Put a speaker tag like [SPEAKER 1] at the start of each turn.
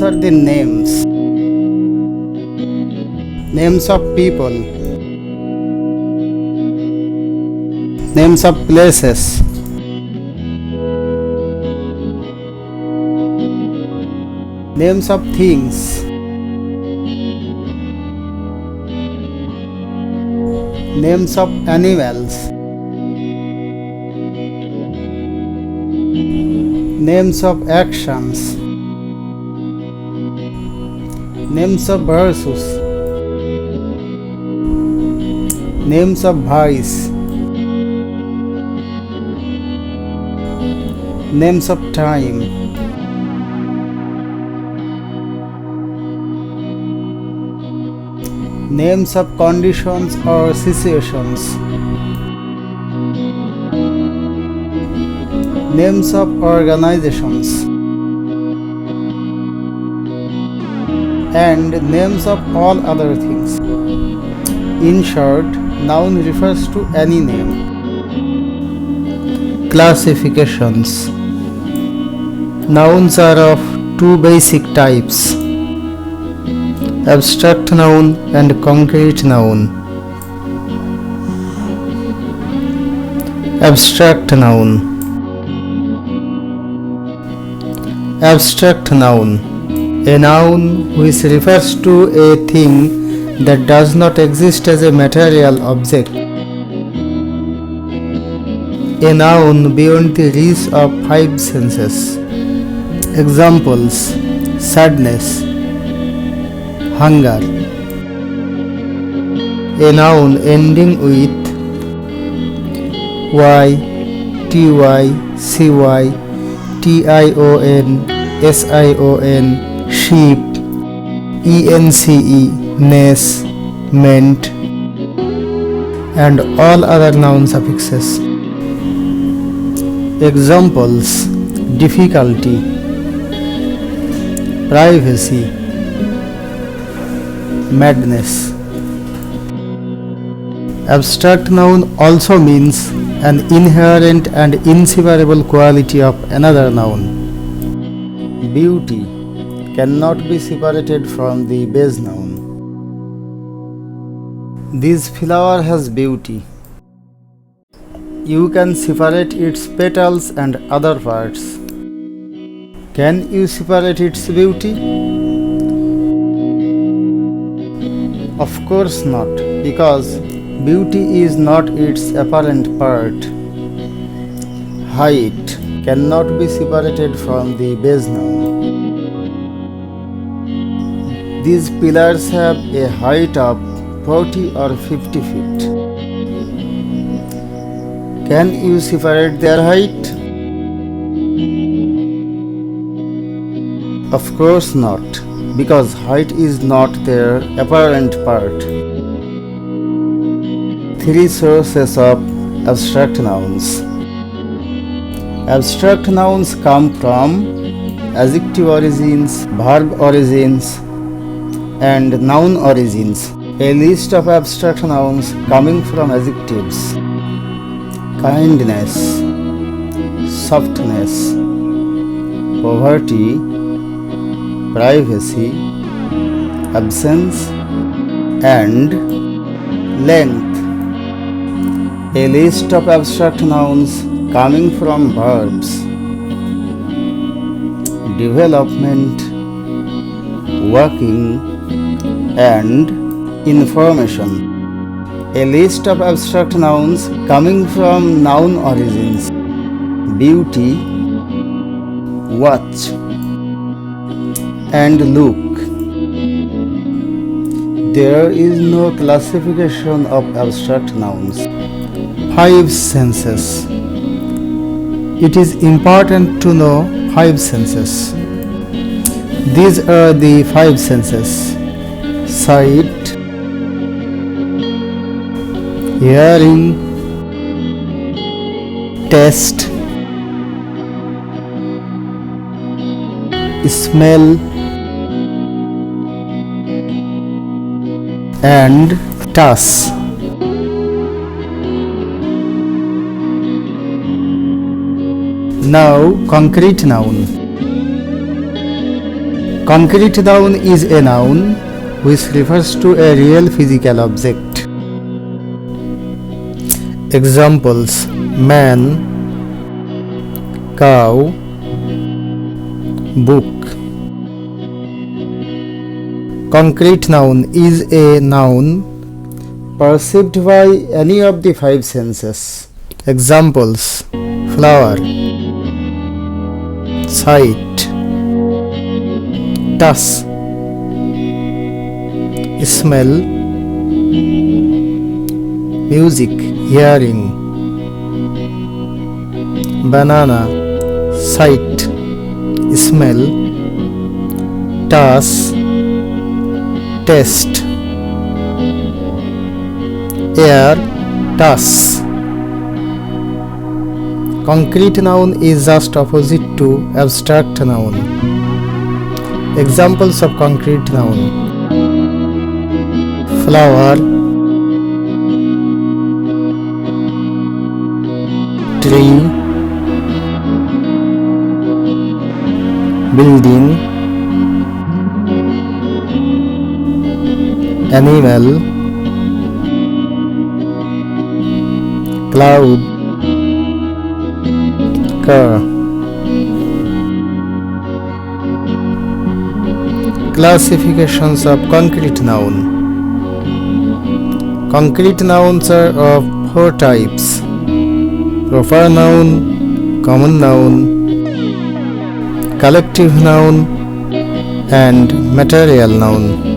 [SPEAKER 1] Nouns are the names. Names of people. Names of places. Names of things. Names of animals. Names of actions. Names of verses. Names of vice. Names of time. Names of conditions or situations. Names of organizations. And names of all other things. In short, noun refers to any name. Classifications. Nouns are of two basic types: abstract noun and concrete noun. Abstract noun. Abstract noun. A noun which refers to a thing that does not exist as a material object. A noun beyond the reach of five senses. Examples: sadness, hunger. A noun ending with y, ty, cy, tion, sion, sheep, ence, ness, meant, and all other noun suffixes. Examples: difficulty, privacy, madness. Abstract noun also means an inherent and inseparable quality of another noun. Beauty cannot be separated from the base noun. This flower has beauty. You can separate its petals and other parts. Can you separate its beauty? Of course not, because beauty is not its apparent part. Height cannot be separated from the base noun. These pillars have a height of 40 or 50 feet. Can you separate their height? Of course not, because height is not their apparent part. Three sources of abstract nouns. Abstract nouns come from adjective origins, verb origins, and noun origins. A list of abstract nouns coming from adjectives: kindness, softness, poverty, privacy, absence, and length. A list of abstract nouns coming from verbs: development, working, and information. A list of abstract nouns coming from noun origins: beauty, watch, and look. There is no classification of abstract nouns. Five senses. It is important to know five senses. These are the five senses: sight, hearing, taste, smell, and touch. Now, concrete noun. Concrete noun is a noun which refers to a real physical object. Examples: man, cow, book. Concrete noun is a noun perceived by any of the five senses. Examples: flower, sight, touch, smell, music, hearing. Banana, sight, smell, touch, taste. Air, touch. Concrete noun is just opposite to abstract noun. Examples of concrete noun: flower, tree, building, animal, cloud, car. Classifications of concrete noun. Concrete nouns are of four types: proper noun, common noun, collective noun, and material noun.